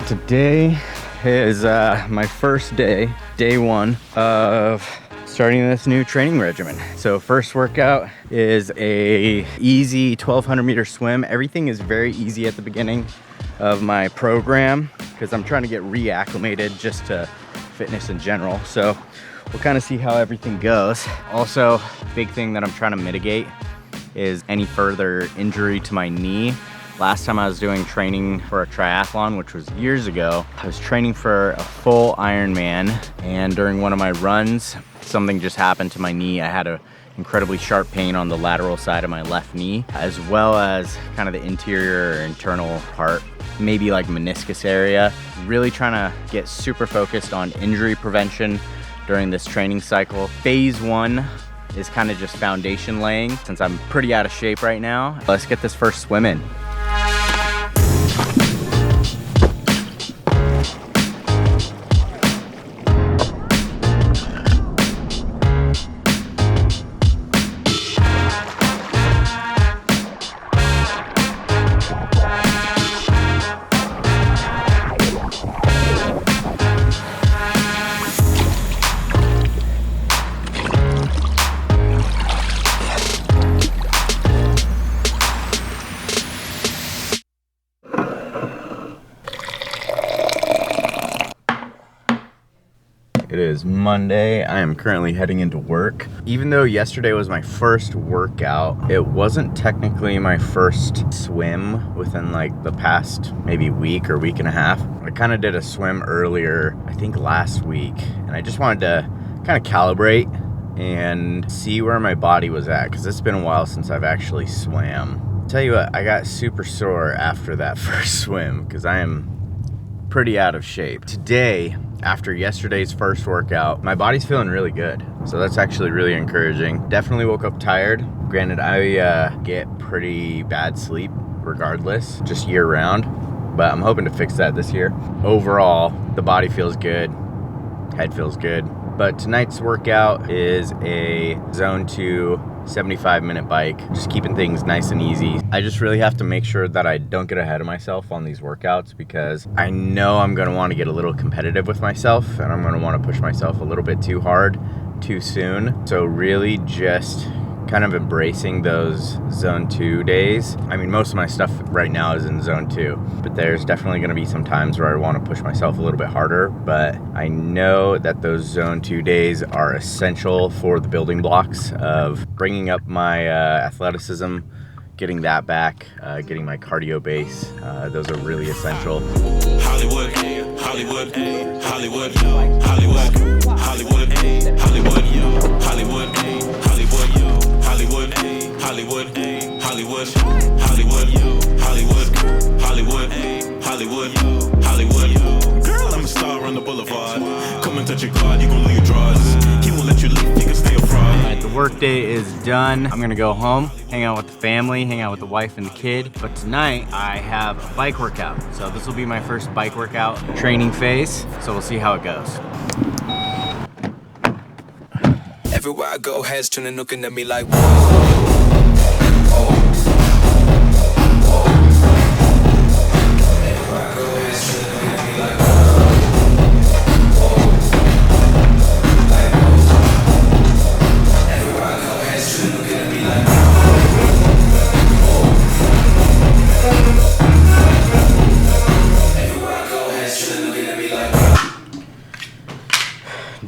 Today is my first day, day one of starting this new training regimen. So first workout is a easy 1200 meter swim. Everything is very easy at the beginning of my program because I'm trying to get reacclimated just to fitness in general. So we'll kind of see how everything goes. Also, big thing that I'm trying to mitigate is any further injury to my knee. Last time I was doing training for a triathlon, which was years ago, I was training for a full Ironman, and during one of my runs, something just happened to my knee. I had an incredibly sharp pain on the lateral side of my left knee, as well as kind of the interior or internal part, maybe like meniscus area. Really trying to get super focused on injury prevention during this training cycle. Phase one is kind of just foundation laying, since I'm pretty out of shape right now. Let's get this first swim in. It is Monday. I am currently heading into work. Even though yesterday was my first workout, it wasn't technically my first swim within like the past maybe week or week and a half. I kind of did a swim earlier, I think last week, and I just wanted to kind of calibrate and see where my body was at, because it's been a while since I've actually swam. Tell you what, I got super sore after that first swim because I am pretty out of shape. Today, after yesterday's first workout, my body's feeling really good. So that's actually really encouraging. Definitely woke up tired. Granted, I get pretty bad sleep regardless, just year round, but I'm hoping to fix that this year. Overall, the body feels good, head feels good. But tonight's workout is a zone 2 75-minute bike, just keeping things nice and easy. I just really have to make sure that I don't get ahead of myself on these workouts, because I know I'm gonna wanna get a little competitive with myself, and I'm gonna wanna push myself a little bit too hard, too soon. So really just kind of embracing those zone 2 days. I mean, most of my stuff right now is in zone 2, but there's definitely gonna be some times where I wanna push myself a little bit harder, but I know that those zone 2 days are essential for the building blocks of bringing up my athleticism, getting that back, getting my cardio base. Those are really essential. Hollywood, Hollywood, Hollywood, Hollywood, Hollywood, Hollywood, Hollywood, Hollywood, Hollywood, Hollywood, Hollywood, Hollywood, Hollywood, Hollywood, Hollywood. Girl, I'm a star on the boulevard. Come and touch your guard, you gon' lose your drawers. He won't let you leave, he can stay a fraud. Alright, the work day is done. I'm gonna go home, hang out with the family, hang out with the wife and the kid. But tonight I have a bike workout. So this will be my first bike workout training phase. So we'll see how it goes. Everywhere I go, heads turning, looking at me like, whoa.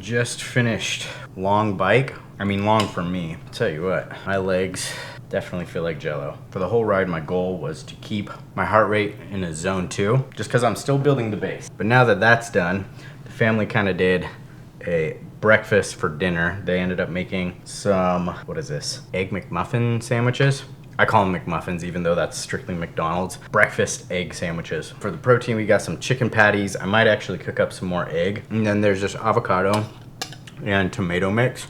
Just finished long bike. I mean, long for me. I'll tell you what, my legs definitely feel like jello. For the whole ride, my goal was to keep my heart rate in a zone 2, just because I'm still building the base. But now that that's done, the family kind of did a breakfast for dinner. They ended up making some, what is this? Egg McMuffin sandwiches. I call them McMuffins, even though that's strictly McDonald's. Breakfast egg sandwiches. For the protein, we got some chicken patties. I might actually cook up some more egg. And then there's just avocado and tomato mix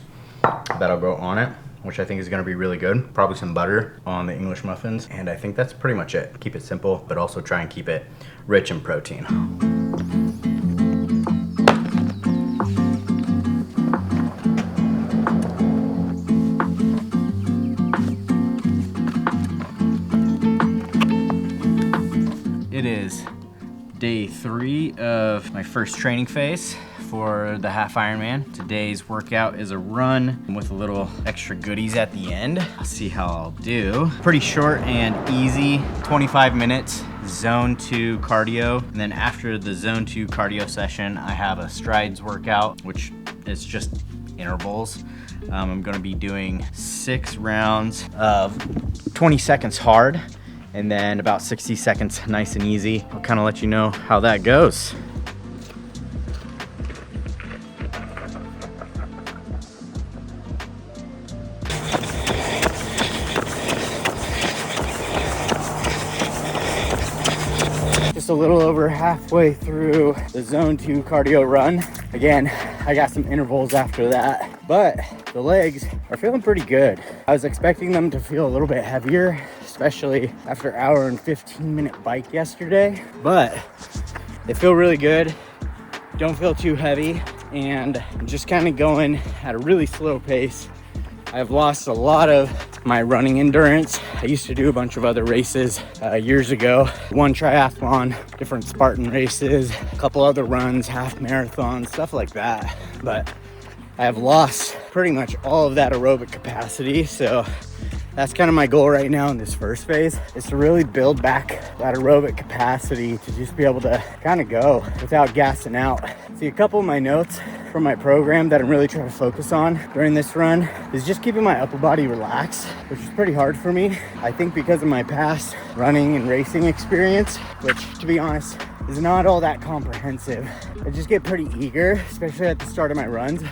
that'll go on it, which I think is gonna be really good. Probably some butter on the English muffins. And I think that's pretty much it. Keep it simple, but also try and keep it rich in protein. Day 3 of my first training phase for the Half Ironman. Today's workout is a run with a little extra goodies at the end. I'll see how I'll do. Pretty short and easy, 25 minutes, zone 2 cardio. And then after the zone 2 cardio session, I have a strides workout, which is just intervals. I'm gonna be doing 6 rounds of 20 seconds hard, and then about 60 seconds nice and easy. I'll kind of let you know how that goes. Just a little over halfway through the zone 2 cardio run. Again, I got some intervals after that, but the legs are feeling pretty good. I was expecting them to feel a little bit heavier, especially after an hour and 15-minute bike yesterday, but they feel really good. Don't feel too heavy, and I'm just kind of going at a really slow pace. I've lost a lot of my running endurance. I used to do a bunch of other races years ago. One triathlon, different Spartan races, a couple other runs, half marathons, stuff like that. But I have lost pretty much all of that aerobic capacity. So that's kind of my goal right now in this first phase, is to really build back that aerobic capacity to just be able to kind of go without gassing out. See, a couple of my notes from my program that I'm really trying to focus on during this run is just keeping my upper body relaxed, which is pretty hard for me. I think because of my past running and racing experience, which to be honest is not all that comprehensive. I just get pretty eager, especially at the start of my runs,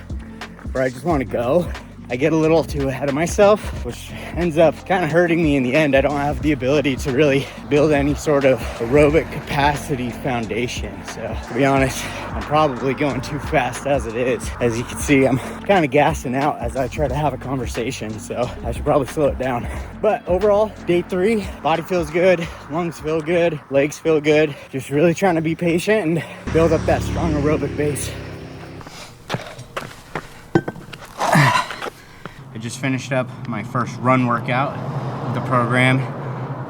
where I just want to go. I get a little too ahead of myself, which ends up kind of hurting me in the end. I don't have the ability to really build any sort of aerobic capacity foundation. So to be honest, I'm probably going too fast as it is. As you can see, I'm kind of gassing out as I try to have a conversation. So I should probably slow it down. But overall, day 3, body feels good, lungs feel good, legs feel good. Just really trying to be patient and build up that strong aerobic base. I just finished up my first run workout of the program,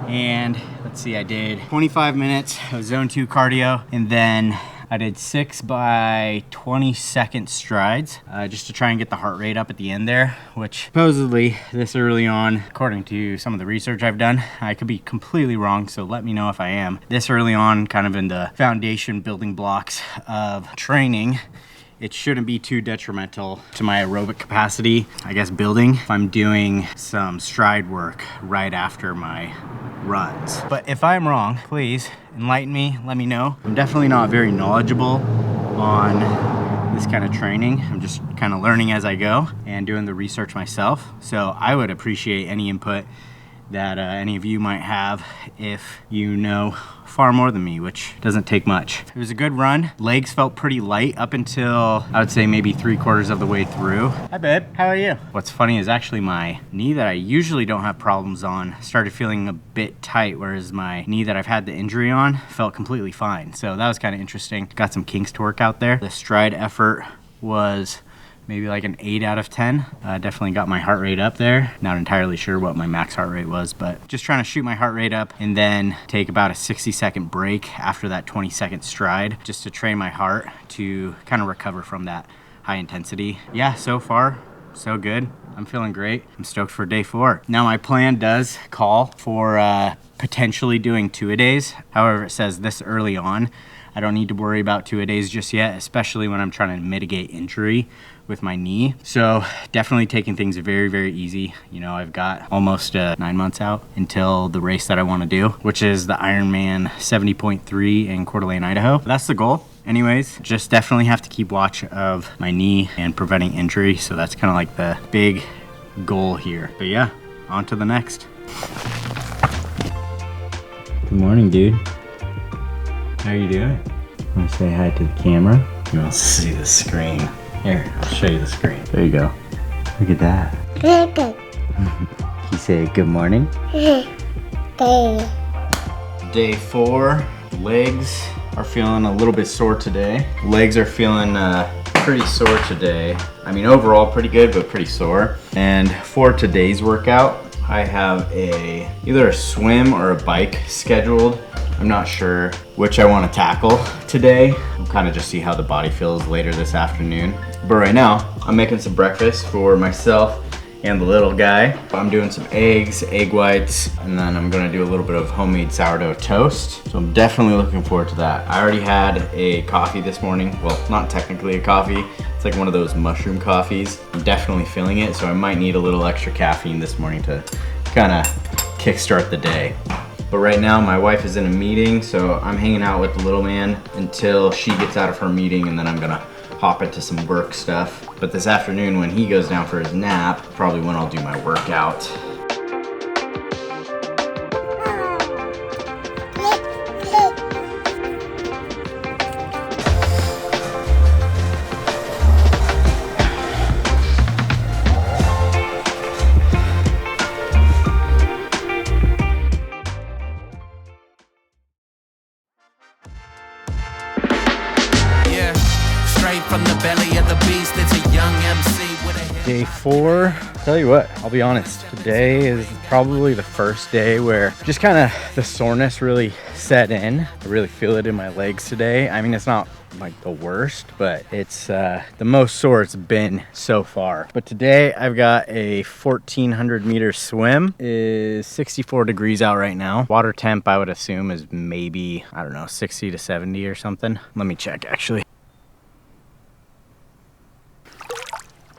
and let's see, I did 25 minutes of zone 2 cardio, and then I did 6 by 20-second strides just to try and get the heart rate up at the end there, which supposedly this early on, according to some of the research I've done, I could be completely wrong, so let me know if I am. This early on, kind of in the foundation building blocks of training, it shouldn't be too detrimental to my aerobic capacity, I guess, building, if I'm doing some stride work right after my runs. But if I'm wrong, please enlighten me, let me know. I'm definitely not very knowledgeable on this kind of training. I'm just kind of learning as I go and doing the research myself. So I would appreciate any input that any of you might have if you know far more than me, which doesn't take much. It was a good run. Legs felt pretty light up until I would say maybe 3/4 of the way through. Hi babe, how are you? What's funny is actually my knee that I usually don't have problems on started feeling a bit tight, whereas my knee that I've had the injury on felt completely fine. So that was kind of interesting. Got some kinks to work out there. The stride effort was maybe like an 8 out of 10. Definitely got my heart rate up there. Not entirely sure what my max heart rate was, but just trying to shoot my heart rate up and then take about a 60-second break after that 20-second stride, just to train my heart to kind of recover from that high intensity. Yeah, so far, so good. I'm feeling great. I'm stoked for day 4. Now my plan does call for potentially doing 2-a-days. However, it says this early on, I don't need to worry about 2-a-days just yet, especially when I'm trying to mitigate injury with my knee. So definitely taking things very, very easy. You know, I've got almost 9 months out until the race that I want to do, which is the Ironman 70.3 in Coeur d'Alene, Idaho. That's the goal. Anyways, just definitely have to keep watch of my knee and preventing injury. So that's kind of like the big goal here. But yeah, on to the next. Good morning, dude. How are you doing? Want to say hi to the camera? You want to see the screen? Here, I'll show you the screen. There you go. Look at that. You say good morning? Day 4, legs are feeling a little bit sore today. Legs are feeling pretty sore today. I mean, overall pretty good, but pretty sore. And for today's workout, I have either a swim or a bike scheduled I'm not sure which I want to tackle today. I'll kind of just see how the body feels later this afternoon. But right now, I'm making some breakfast for myself and the little guy. I'm doing some eggs, egg whites, and then I'm gonna do a little bit of homemade sourdough toast. So I'm definitely looking forward to that. I already had a coffee this morning. Well, not technically a coffee. It's like one of those mushroom coffees. I'm definitely feeling it, so I might need a little extra caffeine this morning to kind of kickstart the day. But right now my wife is in a meeting, so I'm hanging out with the little man until she gets out of her meeting, and then I'm gonna hop into some work stuff. But this afternoon when he goes down for his nap, probably when I'll do my workout. From the belly of the beast, it's a young MC with a Day 4, tell you what, I'll be honest, today is probably the first day where just kind of the soreness really set in. I really feel it in my legs today. I mean, it's not like the worst, but it's the most sore it's been so far. But today I've got a 1,400 meter swim. It is 64 degrees out right now. Water temp I would assume is maybe, I don't know, 60 to 70 or something. Let me check actually.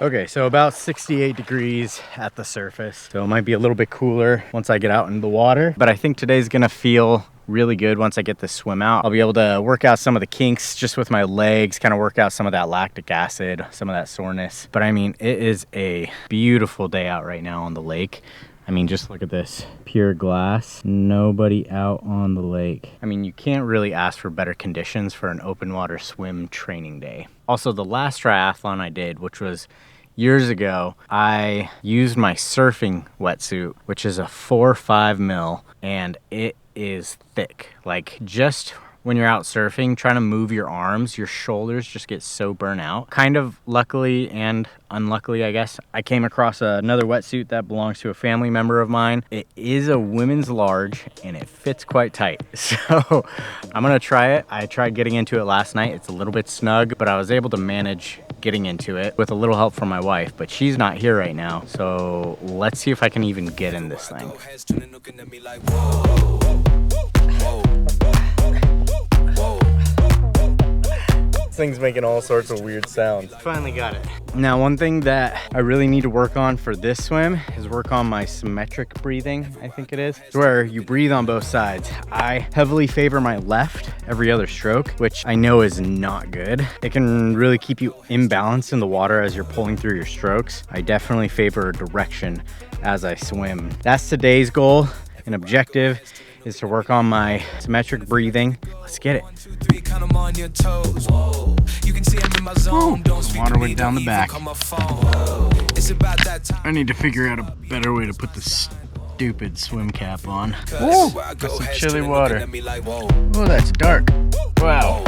Okay, so about 68 degrees at the surface. So it might be a little bit cooler once I get out in the water, but I think today's gonna feel really good once I get this swim out. I'll be able to work out some of the kinks just with my legs, kind of work out some of that lactic acid, some of that soreness. But I mean, it is a beautiful day out right now on the lake. I mean, just look at this, pure glass, nobody out on the lake. I mean, you can't really ask for better conditions for an open water swim training day. Also, the last triathlon I did, which was years ago, I used my surfing wetsuit, which is a 4.5 mil, and it is thick. Like, just when you're out surfing, trying to move your arms, your shoulders just get so burnt out. Kind of luckily and unluckily, I guess, I came across another wetsuit that belongs to a family member of mine. It is a women's large and it fits quite tight. So I'm gonna try it. I tried getting into it last night. It's a little bit snug, but I was able to manage getting into it with a little help from my wife, but she's not here right now. So let's see if I can even get in this thing. Thing's making all sorts of weird sounds. Finally got it. Now, one thing that I really need to work on for this swim is work on my symmetric breathing, I think it is. It's where you breathe on both sides. I heavily favor my left every other stroke, which I know is not good. It can really keep you imbalanced in the water as you're pulling through your strokes. I definitely favor direction as I swim. That's today's goal and objective, is to work on my symmetric breathing. Let's get it. Ooh, the water went down the back. I need to figure out a better way to put this stupid swim cap on. Ooh, that's some chilly water. Oh, that's dark. Wow.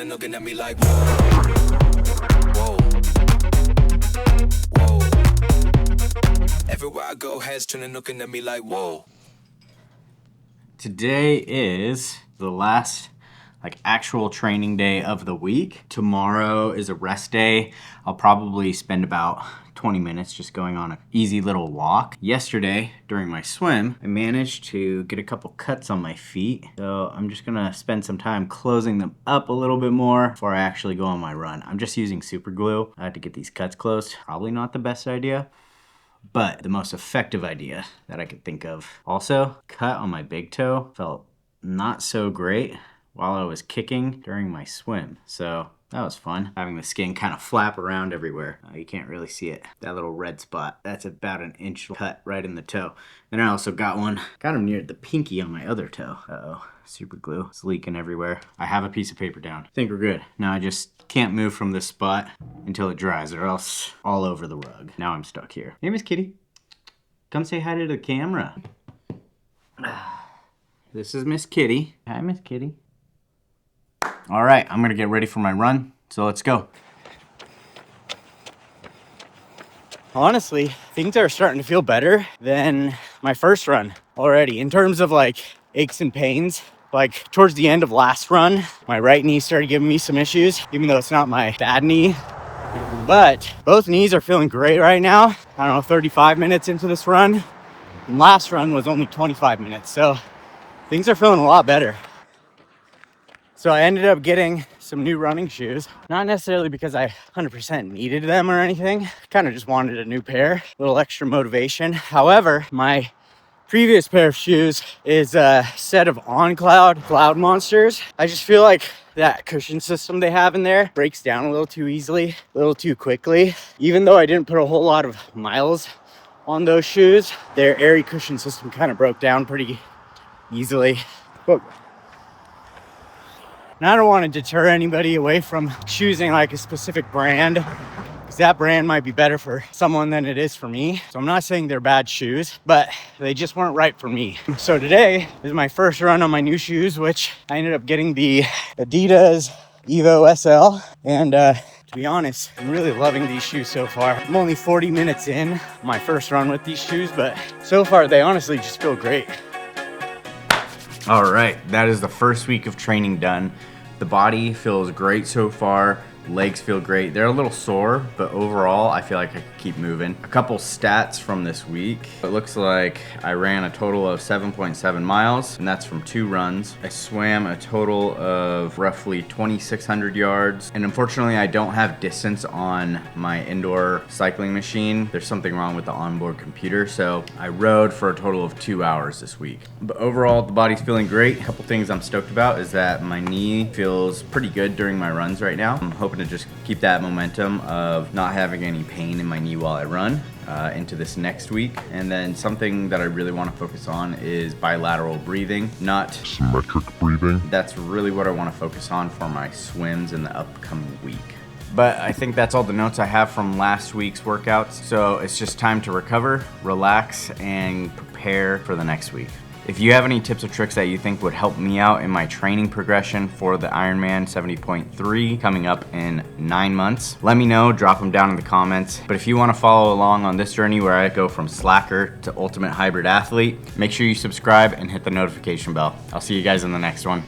Looking at me like whoa, whoa. Everywhere I go, heads turning, looking at me like whoa. Today is the last actual training day of the week. Tomorrow is a rest day. I'll probably spend about 20 minutes just going on an easy little walk. Yesterday, during my swim, I managed to get a couple cuts on my feet. So I'm just gonna spend some time closing them up a little bit more before I actually go on my run. I'm just using super glue to get these cuts closed. Probably not the best idea, but the most effective idea that I could think of. Also, cut on my big toe felt not so great while I was kicking during my swim. So that was fun, having the skin kind of flap around everywhere. You can't really see it. That little red spot, that's about an inch cut right in the toe. Then I also got one kind of near the pinky on my other toe. Uh-oh, super glue, it's leaking everywhere. I have a piece of paper down. I think we're good. Now I just can't move from this spot until it dries, or else all over the rug. Now I'm stuck here. Hey, Miss Kitty, come say hi to the camera. This is Miss Kitty. Hi, Miss Kitty. All right, I'm gonna get ready for my run, so let's go. honestly, things are starting to feel better than my first run already in terms of like aches and pains. Like towards the end of last run, my right knee started giving me some issues, even though it's not my bad knee. But both knees are feeling great right now. I don't know, 35 minutes into this run. And last run was only 25 minutes. So things are feeling a lot better. So I ended up getting some new running shoes, not necessarily because I 100% needed them or anything. Kind of just wanted a new pair, a little extra motivation. However, my previous pair of shoes is a set of On Cloud Monsters. I just feel like that cushion system they have in there breaks down a little too easily, a little too quickly. Even though I didn't put a whole lot of miles on those shoes, their airy cushion system kind of broke down pretty easily. But and I don't want to deter anybody away from choosing like a specific brand, because that brand might be better for someone than it is for me. So I'm not saying they're bad shoes, but they just weren't right for me. So today is my first run on my new shoes, which I ended up getting the Adidas Evo SL. And to be honest, I'm really loving these shoes so far. I'm only 40 minutes in my first run with these shoes, but so far they honestly just feel great. All right, that is the first week of training done. The body feels great so far. Legs feel great. They're a little sore, but overall, I feel like I could keep moving. A couple stats from this week. It looks like I ran a total of 7.7 miles, and that's from 2 runs. I swam a total of roughly 2,600 yards, and unfortunately, I don't have distance on my indoor cycling machine. There's something wrong with the onboard computer, so I rode for a total of 2 hours this week. But overall, the body's feeling great. A couple things I'm stoked about is that my knee feels pretty good during my runs right now. I'm hoping to just keep that momentum of not having any pain in my knee while I run into this next week. And then something that I really want to focus on is bilateral breathing, not symmetric breathing. That's really what I want to focus on for my swims in the upcoming week. But I think that's all the notes I have from last week's workouts. So it's just time to recover, relax, and prepare for the next week. If you have any tips or tricks that you think would help me out in my training progression for the Ironman 70.3 coming up in 9 months, let me know, drop them down in the comments. But if you want to follow along on this journey where I go from slacker to ultimate hybrid athlete, make sure you subscribe and hit the notification bell. I'll see you guys in the next one.